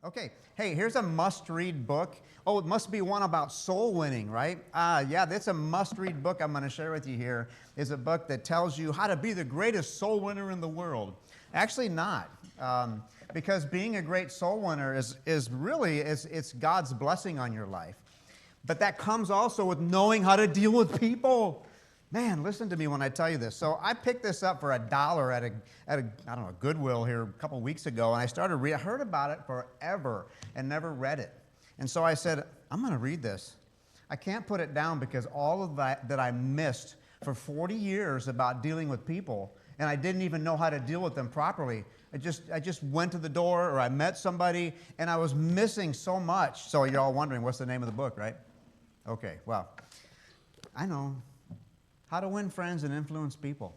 Okay, hey, here's a must-read book. Oh, it must be one about soul winning, right? Yeah, that's a must-read book I'm going to share with you here. Is a book that tells you how to be the greatest soul winner in the world. Actually not, because being a great soul winner is really, it's God's blessing on your life. But that comes also with knowing how to deal with people. Man, listen to me when I tell you this. So I picked this up for $1 at a I don't know, Goodwill here a couple weeks ago, and I started reading. I heard about it forever and never read it. And so I said, I'm going to read this. I can't put it down because all of that I missed for 40 years about dealing with people, and I didn't even know how to deal with them properly. I just went to the door, or I met somebody, and I was missing so much. So you're all wondering, what's the name of the book, right? Okay, well, I know. How to Win Friends and Influence People.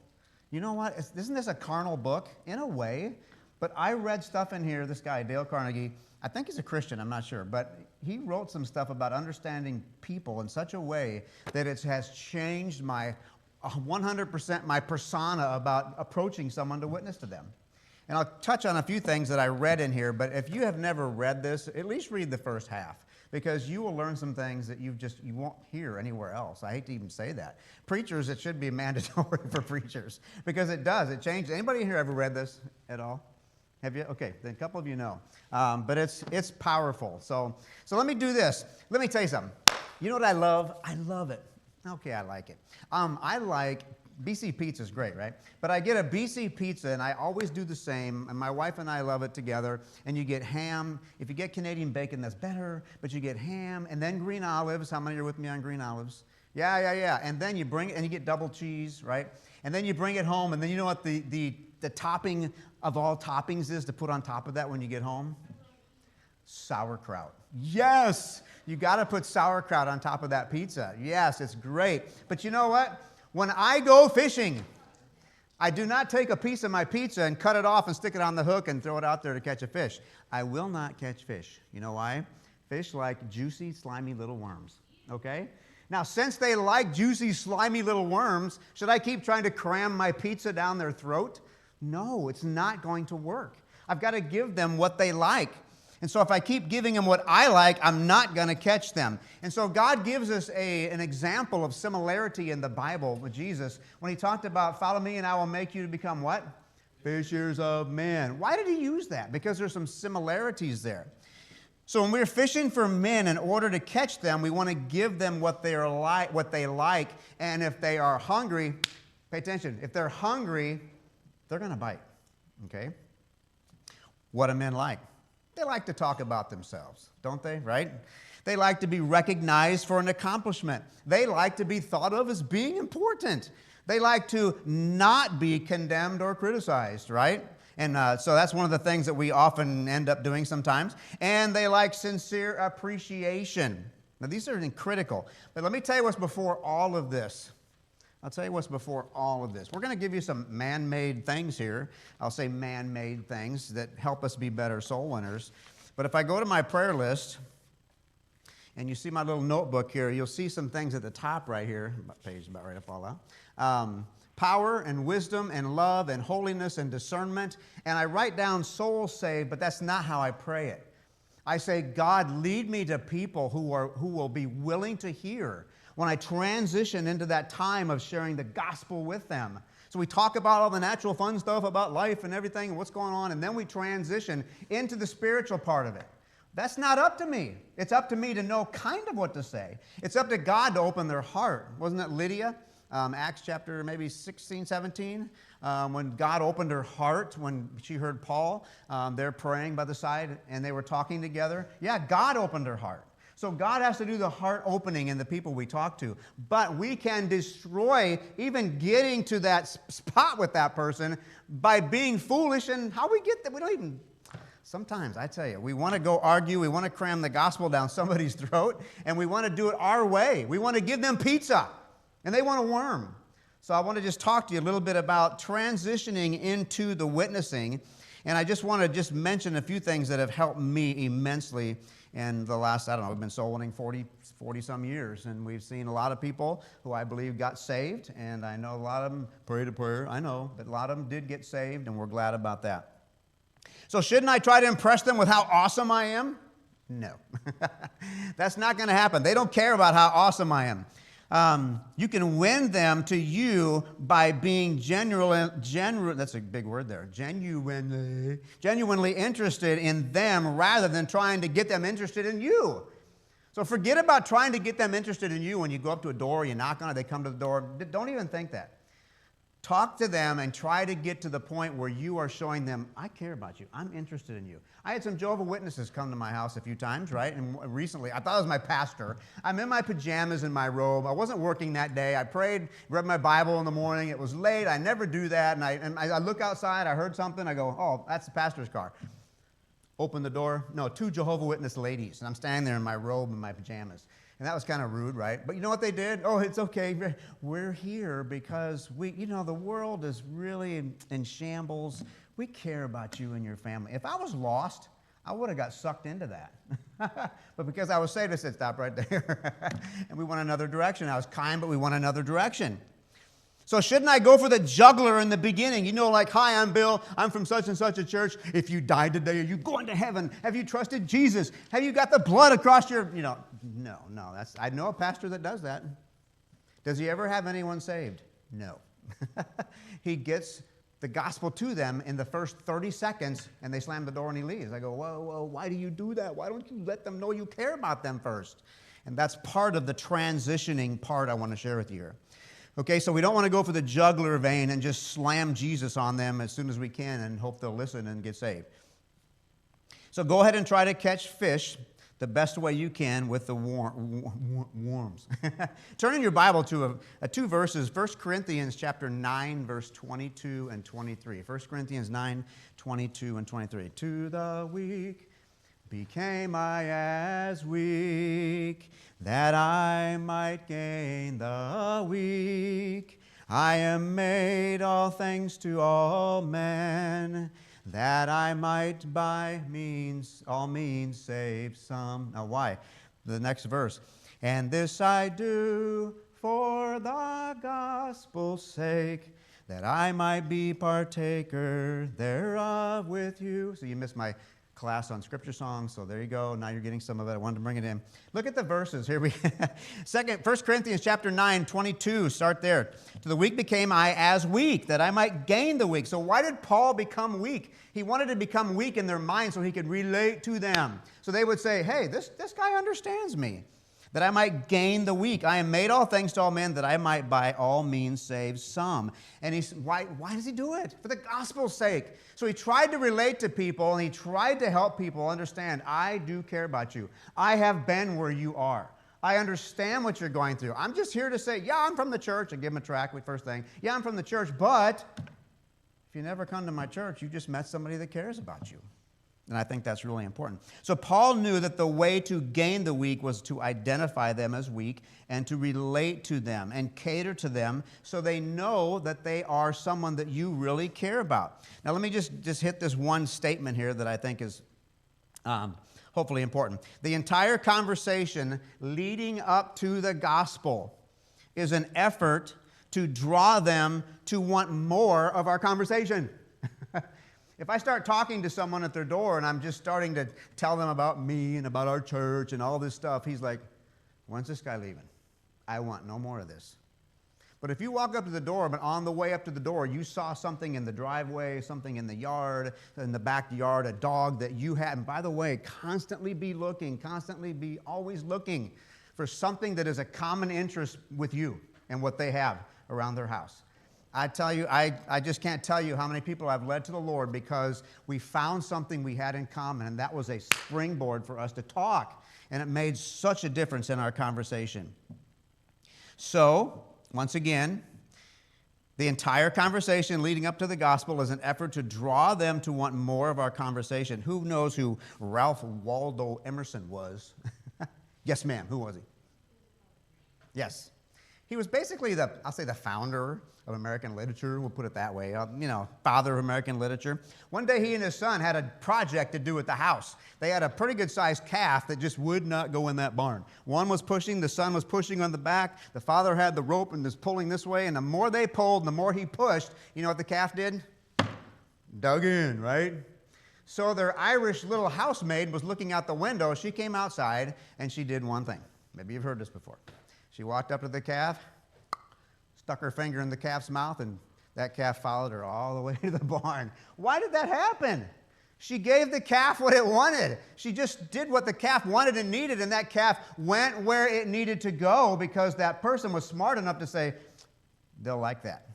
You know what? Isn't this a carnal book? In a way. But I read stuff in here, this guy, Dale Carnegie, I think he's a Christian, I'm not sure, but he wrote some stuff about understanding people in such a way that it has changed my 100% my persona about approaching someone to witness to them. And I'll touch on a few things that I read in here, but if you have never read this, at least read the first half, because you will learn some things that you won't hear anywhere else. I hate to even say that. Preachers, it should be mandatory for preachers, because it does. It changes. Anybody here ever read this at all? Have you? Okay, then a couple of you know. But it's powerful. So let me do this. Let me tell you something. You know what I love? I love it. Okay, I like it. I like BC pizza is great, right? But I get a BC pizza, and I always do the same, and my wife and I love it together, and you get ham. If you get Canadian bacon, that's better, but you get ham, and then green olives. How many are with me on green olives? Yeah. And then you bring it, and you get double cheese, right? And then you bring it home, and then you know what the topping of all toppings is to put on top of that when you get home? Sauerkraut. Yes! You got to put sauerkraut on top of that pizza. Yes, it's great. But you know what? When I go fishing, I do not take a piece of my pizza and cut it off and stick it on the hook and throw it out there to catch a fish. I will not catch fish. You know why? Fish like juicy, slimy little worms. Okay? Now, since they like juicy, slimy little worms, should I keep trying to cram my pizza down their throat? No, it's not going to work. I've got to give them what they like. And so if I keep giving them what I like, I'm not going to catch them. And so God gives us an example of similarity in the Bible with Jesus when he talked about, follow me and I will make you to become what? Fishers of men. Why did he use that? Because there's some similarities there. So when we're fishing for men, in order to catch them, we want to give them what they like. And if they are hungry, pay attention. If they're hungry, they're going to bite. Okay? What do men like? They like to talk about themselves, don't they, right? They like to be recognized for an accomplishment. They like to be thought of as being important. They like to not be condemned or criticized, right? And so that's one of the things that we often end up doing sometimes. And they like sincere appreciation. Now, these are critical. But let me tell you what's before all of this. I'll tell you what's before all of this. We're going to give you some man-made things here. I'll say man-made things that help us be better soul winners. But if I go to my prayer list, and you see my little notebook here, you'll see some things at the top right here. Page about ready to fall out. Power and wisdom and love and holiness and discernment. And I write down soul saved, but that's not how I pray it. I say, God, lead me to people who will be willing to hear when I transition into that time of sharing the gospel with them. So we talk about all the natural fun stuff about life and everything and what's going on, and then we transition into the spiritual part of it. That's not up to me. It's up to me to know kind of what to say. It's up to God to open their heart. Wasn't it Lydia? Acts chapter maybe 16, 17, when God opened her heart when she heard Paul. They're praying by the side and they were talking together. Yeah, God opened her heart. So God has to do the heart opening in the people we talk to. But we can destroy even getting to that spot with that person by being foolish. And how we get there, we don't even... Sometimes, I tell you, we want to go argue, we want to cram the gospel down somebody's throat, and we want to do it our way. We want to give them pizza, and they want a worm. So I want to just talk to you a little bit about transitioning into the witnessing. And I just want to mention a few things that have helped me immensely in the last, I don't know, we've been soul winning 40 some years, and we've seen a lot of people who I believe got saved, and I know a lot of them prayed a prayer, I know, but a lot of them did get saved, and we're glad about that. So shouldn't I try to impress them with how awesome I am? No. That's not going to happen. They don't care about how awesome I am. You can win them to you by being that's a big word there, genuinely interested in them rather than trying to get them interested in you. So forget about trying to get them interested in you when you go up to a door, you knock on it, they come to the door. Don't even think that. Talk to them and try to get to the point where you are showing them, I care about you. I'm interested in you. I had some Jehovah's Witnesses come to my house a few times, right? And recently, I thought it was my pastor. I'm in my pajamas and my robe. I wasn't working that day. I prayed, read my Bible in the morning. It was late. I never do that. And I look outside. I heard something. I go, oh, that's the pastor's car. Open the door. No, 2 Jehovah's Witness ladies. And I'm standing there in my robe and my pajamas. And that was kind of rude, right? But you know what they did? Oh, it's okay. We're here because the world is really in shambles. We care about you and your family. If I was lost, I would have got sucked into that. But because I was saved, I said, stop right there. And we went another direction. I was kind, but we went another direction. So shouldn't I go for the juggler in the beginning? Like, hi, I'm Bill. I'm from such and such a church. If you died today, are you going to heaven? Have you trusted Jesus? Have you got the blood across your, no. I know a pastor that does that. Does he ever have anyone saved? No. He gets the gospel to them in the first 30 seconds, and they slam the door and he leaves. I go, whoa, why do you do that? Why don't you let them know you care about them first? And that's part of the transitioning part I want to share with you here. Okay, so we don't want to go for the juggler vein and just slam Jesus on them as soon as we can and hope they'll listen and get saved. So go ahead and try to catch fish the best way you can with the worms. Turn in your Bible to 2 verses, 1 Corinthians chapter 9, verse 22 and 23. 1 Corinthians 9, 22 and 23. To the weak became I as weak, that I might gain the weak. I am made all things to all men, that I might by all means save some. Now why? The next verse. And this I do for the gospel's sake, that I might be partaker thereof with you. So you missed my class on scripture songs, so there you go. Now you're getting some of it. I wanted to bring it in. Look at the verses. Here we 1 Corinthians chapter 9, 22. Start there. To the weak became I as weak, that I might gain the weak. So why did Paul become weak? He wanted to become weak in their mind so he could relate to them. So they would say, hey, this guy understands me. That I might gain the weak. I am made all things to all men, that I might by all means save some. And why does he do it? For the gospel's sake. So he tried to relate to people, and he tried to help people understand, I do care about you. I have been where you are. I understand what you're going through. I'm just here to say, yeah, I'm from the church. I give him a tract with first thing. Yeah, I'm from the church, but if you never come to my church, you just met somebody that cares about you. And I think that's really important. So Paul knew that the way to gain the weak was to identify them as weak and to relate to them and cater to them so they know that they are someone that you really care about. Now let me just hit this one statement here that I think is hopefully important. The entire conversation leading up to the gospel is an effort to draw them to want more of our conversation. If I start talking to someone at their door and I'm just starting to tell them about me and about our church and all this stuff, he's like, when's this guy leaving? I want no more of this. But if you walk up to the door, but on the way up to the door, you saw something in the driveway, something in the yard, in the backyard, a dog that you had, and by the way, constantly be always looking for something that is a common interest with you and what they have around their house. I tell you, I just can't tell you how many people I've led to the Lord because we found something we had in common, and that was a springboard for us to talk, and it made such a difference in our conversation. So, once again, the entire conversation leading up to the gospel is an effort to draw them to want more of our conversation. Who knows who Ralph Waldo Emerson was? Yes, ma'am. Who was he? Yes. He was basically the founder of American literature, we'll put it that way, father of American literature. One day he and his son had a project to do at the house. They had a pretty good-sized calf that just would not go in that barn. One was pushing, the son was pushing on the back, the father had the rope and was pulling this way, and the more they pulled, the more he pushed, you know what the calf did? Dug in, right? So their Irish little housemaid was looking out the window. She came outside, and she did one thing. Maybe you've heard this before. She walked up to the calf, stuck her finger in the calf's mouth, and that calf followed her all the way to the barn. Why did that happen? She gave the calf what it wanted. She just did what the calf wanted and needed, and that calf went where it needed to go because that person was smart enough to say, they'll like that.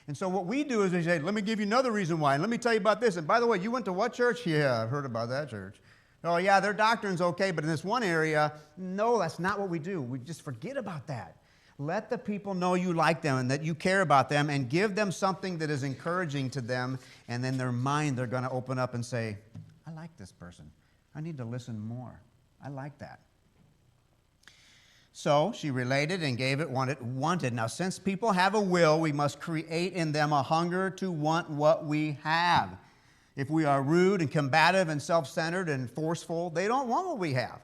And so what we do is we say, let me give you another reason why, and let me tell you about this. And by the way, you went to what church? Yeah, I've heard about that church. Oh, yeah, their doctrine's okay, but in this one area, no, that's not what we do. We just forget about that. Let the people know you like them and that you care about them, and give them something that is encouraging to them, and in their mind they're going to open up and say, I like this person. I need to listen more. I like that. So she related and gave it what it wanted. Now, since people have a will, we must create in them a hunger to want what we have. If we are rude and combative and self-centered and forceful, they don't want what we have.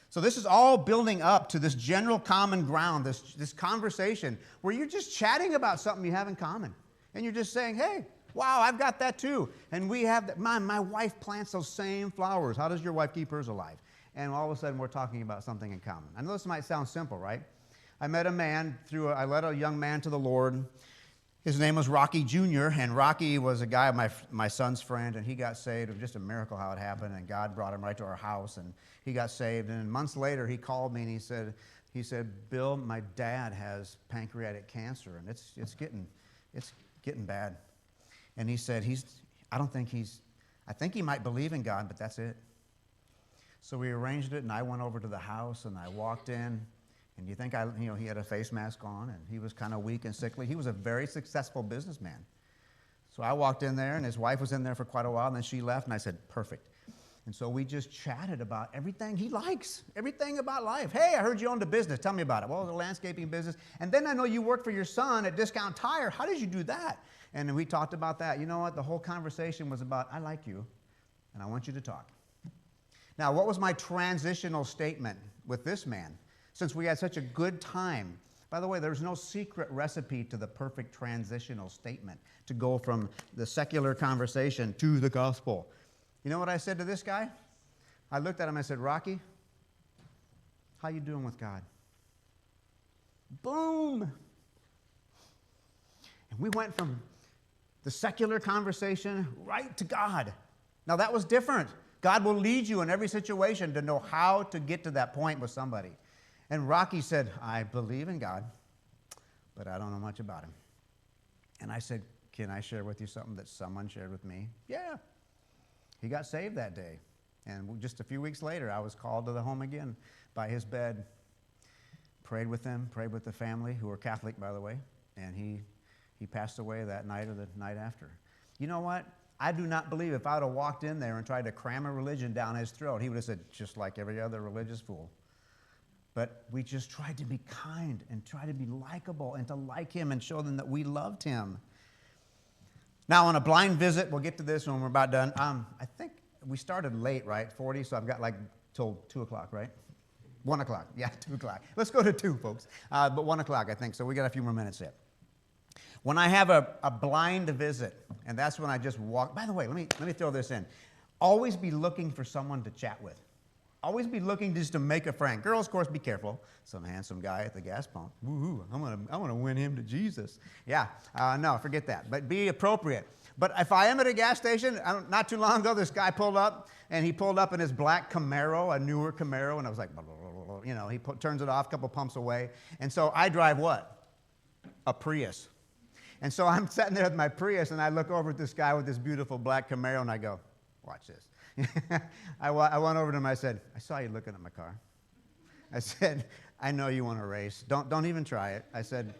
So this is all building up to this general common ground, this conversation where you're just chatting about something you have in common. And you're just saying, hey, wow, I've got that too. And we have that. My wife plants those same flowers. How does your wife keep hers alive? And all of a sudden we're talking about something in common. I know this might sound simple, right? I met a man I led a young man to the Lord. His name was Rocky Jr., and Rocky was a guy, my son's friend, and he got saved. It was just a miracle how it happened, and God brought him right to our house, and he got saved. And months later, he called me, and he said, Bill, my dad has pancreatic cancer, and it's getting bad. And he said, I think he might believe in God, but that's it. So we arranged it, and I went over to the house, and I walked in. And you think he had a face mask on, and he was kind of weak and sickly. He was a very successful businessman. So I walked in there, and his wife was in there for quite a while, and then she left, and I said, perfect. And so we just chatted about everything he likes, everything about life. Hey, I heard you owned a business. Tell me about it. Well, it was a landscaping business. And then I know you worked for your son at Discount Tire. How did you do that? And we talked about that. You know what? The whole conversation was about, I like you, and I want you to talk. Now, what was my transitional statement with this man? Since we had such a good time. By the way, there's no secret recipe to the perfect transitional statement to go from the secular conversation to the gospel. You know what I said to this guy? I looked at him and I said, Rocky, how you doing with God? Boom! And we went from the secular conversation right to God. Now that was different. God will lead you in every situation to know how to get to that point with somebody. And Rocky said, I believe in God, but I don't know much about him. And I said, can I share with you something that someone shared with me? Yeah. He got saved that day. And just a few weeks later, I was called to the home again by his bed. Prayed with him, prayed with the family, who were Catholic, by the way. And he passed away that night or the night after. You know what? I do not believe if I would have walked in there and tried to cram a religion down his throat, he would have said, just like every other religious fool. But we just tried to be kind and try to be likable and to like him and show them that we loved him. Now, on a blind visit, we'll get to this when we're about done. I think we started late, right? 40, so I've got like till 2 o'clock, right? 1 o'clock. Yeah, 2 o'clock. Let's go to 2, folks. But 1 o'clock, I think, so we got a few more minutes yet. When I have a blind visit, and that's when I just walk. By the way, let me throw this in. Always be looking for someone to chat with. Always be looking just to make a friend. Girls, of course, be careful. Some handsome guy at the gas pump. Woo-hoo, I want to win him to Jesus. Yeah, no, forget that. But be appropriate. But if I am at a gas station, not too long ago, this guy pulled up, and he pulled up in his black Camaro, a newer Camaro, and I was like, you know, he turns it off a couple pumps away. And so I drive what? A Prius. And so I'm sitting there with my Prius, and I look over at this guy with this beautiful black Camaro, and I go, watch this. I went over to him. I said, I saw you looking at my car. I said, I know you want to race. Don't even try it. I said,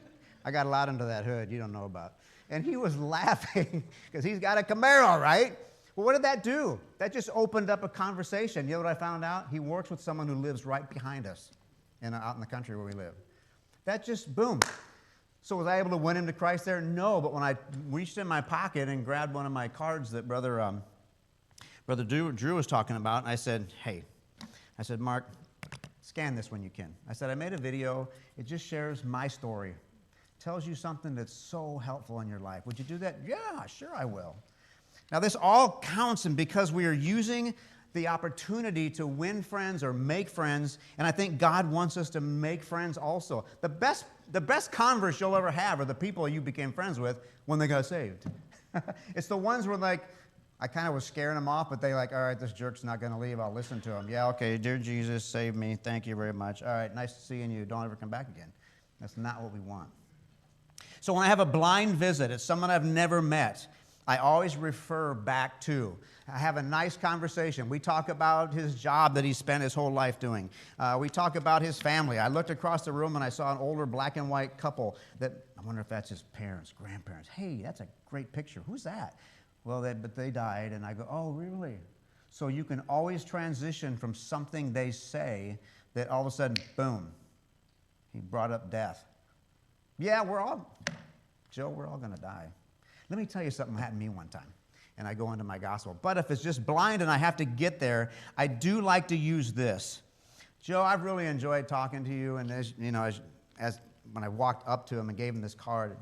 I got a lot under that hood you don't know about. And he was laughing because he's got a Camaro, right? Well, what did that do? That just opened up a conversation. You know what I found out? He works with someone who lives right behind us out in the country where we live. That just, boom. So was I able to win him to Christ there? No, but when I reached in my pocket and grabbed one of my cards that Brother Drew was talking about, and I said, hey, Mark, scan this when you can. I said, I made a video. It just shares my story. Tells you something that's so helpful in your life. Would you do that? Yeah, sure I will. Now, this all counts, and because we are using the opportunity to win friends or make friends, and I think God wants us to make friends also. The best converse you'll ever have are the people you became friends with when they got saved. It's the ones where, like, I kind of was scaring them off, but they like, all right, this jerk's not going to leave. I'll listen to him. Yeah, okay, dear Jesus, save me. Thank you very much. All right, nice seeing you. Don't ever come back again. That's not what we want. So when I have a blind visit, it's someone I've never met, I always refer back to. I have a nice conversation. We talk about his job that he spent his whole life doing. We talk about his family. I looked across the room and I saw an older black and white couple that, I wonder if that's his parents, grandparents. Hey, that's a great picture. Who's that? Well, but they died. And I go, oh, really? So you can always transition from something they say that all of a sudden, boom, he brought up death. Yeah, Joe, we're all going to die. Let me tell you something that happened to me one time, and I go into my gospel. But if it's just blind and I have to get there, I do like to use this. Joe, I've really enjoyed talking to you, and as you know, as when I walked up to him and gave him this card,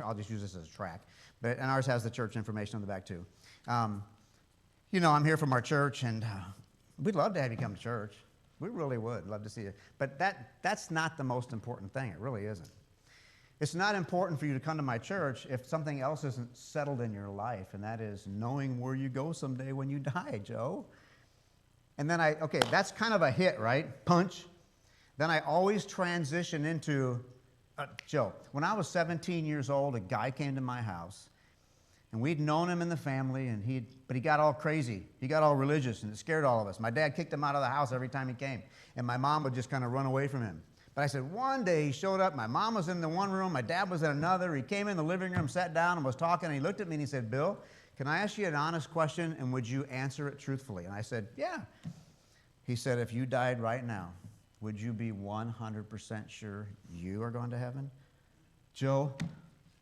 I'll just use this as a track, and ours has the church information on the back too. You know, I'm here from our church, and we'd love to have you come to church. We really would love to see you. But that's not the most important thing. It really isn't. It's not important for you to come to my church if something else isn't settled in your life, and that is knowing where you go someday when you die, Joe. And then okay, that's kind of a hit, right? Punch. Then I always transition into, Joe, when I was 17 years old, a guy came to my house, and we'd known him in the family, but he got all crazy. He got all religious, and it scared all of us. My dad kicked him out of the house every time he came, and my mom would just kind of run away from him. But I said, one day he showed up. My mom was in the one room. My dad was in another. He came in the living room, sat down, and was talking. And he looked at me and he said, Bill, can I ask you an honest question, and would you answer it truthfully? And I said, yeah. He said, if you died right now, would you be 100% sure you are going to heaven? Joe,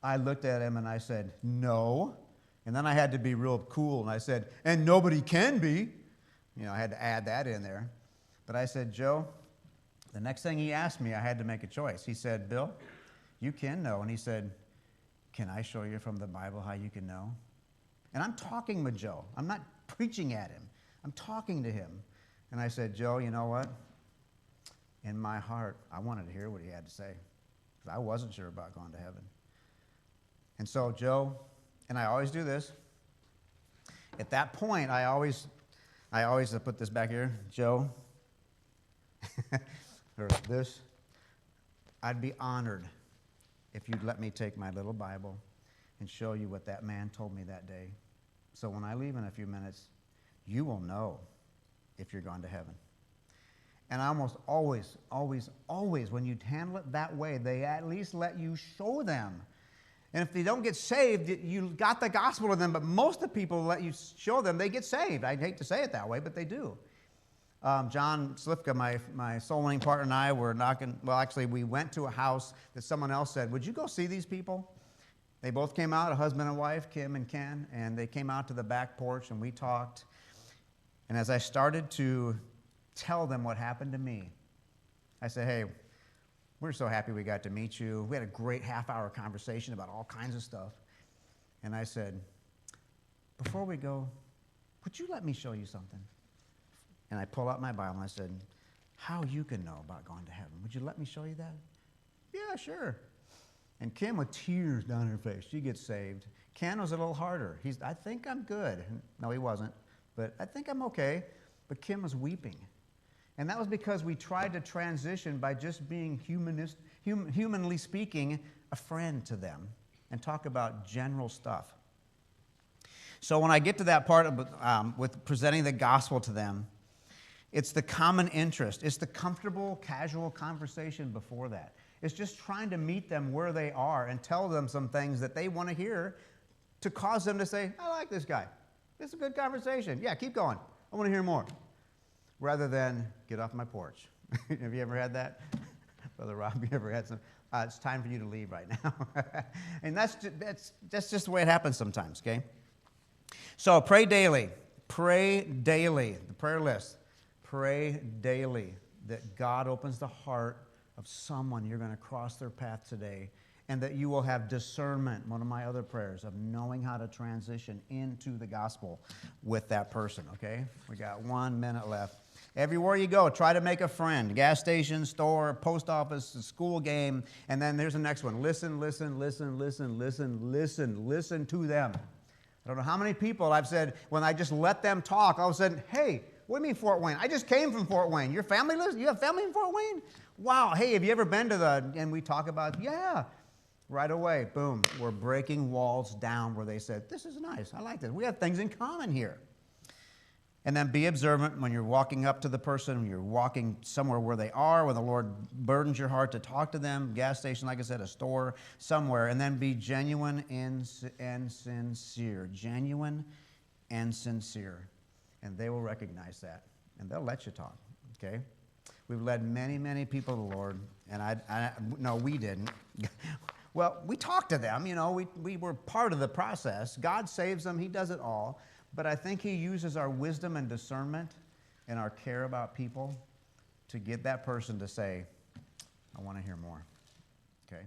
I looked at him and I said, no. And then I had to be real cool. And I said, and nobody can be. You know, I had to add that in there. But I said, Joe, the next thing he asked me, I had to make a choice. He said, Bill, you can know. And he said, can I show you from the Bible how you can know? And I'm talking with Joe. I'm not preaching at him. I'm talking to him. And I said, Joe, you know what? In my heart, I wanted to hear what he had to say, because I wasn't sure about going to heaven. And so, Joe, and I always do this, at that point, I always put this back here, Joe, or this, I'd be honored if you'd let me take my little Bible and show you what that man told me that day. So when I leave in a few minutes, you will know if you're going to heaven. And I almost always, when you handle it that way, they at least let you show them. And if they don't get saved, you got the gospel to them, but most of the people let you show them, they get saved. I hate to say it that way, but they do. John Slifka, my soul winning partner, and I were knocking, well, actually, we went to a house that someone else said, would you go see these people? They both came out, a husband and wife, Kim and Ken, and they came out to the back porch, and we talked. And as I started to tell them what happened to me, I said, hey, we're so happy we got to meet you. We had a great half-hour conversation about all kinds of stuff. And I said, before we go, would you let me show you something? And I pulled out my Bible and I said, how you can know about going to heaven? Would you let me show you that? Yeah, sure. And Kim, with tears down her face, she gets saved. Ken was a little harder. I think I'm good. No, he wasn't. But I think I'm okay. But Kim was weeping. And that was because we tried to transition by just being humanly speaking, a friend to them and talk about general stuff. So when I get to that part with presenting the gospel to them, it's the common interest. It's the comfortable, casual conversation before that. It's just trying to meet them where they are and tell them some things that they want to hear to cause them to say, I like this guy. This is a good conversation. Yeah, keep going. I want to hear more. Rather than, get off my porch. Have you ever had that? Brother Rob, you ever had some? It's time for you to leave right now. And that's just the way it happens sometimes, okay? So pray daily. Pray daily. The prayer list. Pray daily that God opens the heart of someone you're going to cross their path today and that you will have discernment, one of my other prayers, of knowing how to transition into the gospel with that person, okay? We got 1 minute left. Everywhere you go, try to make a friend. Gas station, store, post office, school game. And then there's the next one. Listen to them. I don't know how many people I've said, when I just let them talk, all of a sudden, hey, what do you mean Fort Wayne? I just came from Fort Wayne. Your family lives? You have family in Fort Wayne? Wow. Hey, have you ever been to and we talk about, yeah. Right away, boom, we're breaking walls down where they said, this is nice. I like this. We have things in common here. And then be observant when you're walking up to the person, when you're walking somewhere where they are, when the Lord burdens your heart to talk to them, gas station, like I said, a store, somewhere. And then be genuine and sincere. Genuine and sincere. And they will recognize that. And they'll let you talk, okay? We've led many, many people to the Lord. And no, we didn't. Well, we talked to them, you know, we were part of the process. God saves them. He does it all. But I think he uses our wisdom and discernment and our care about people to get that person to say, I want to hear more. Okay?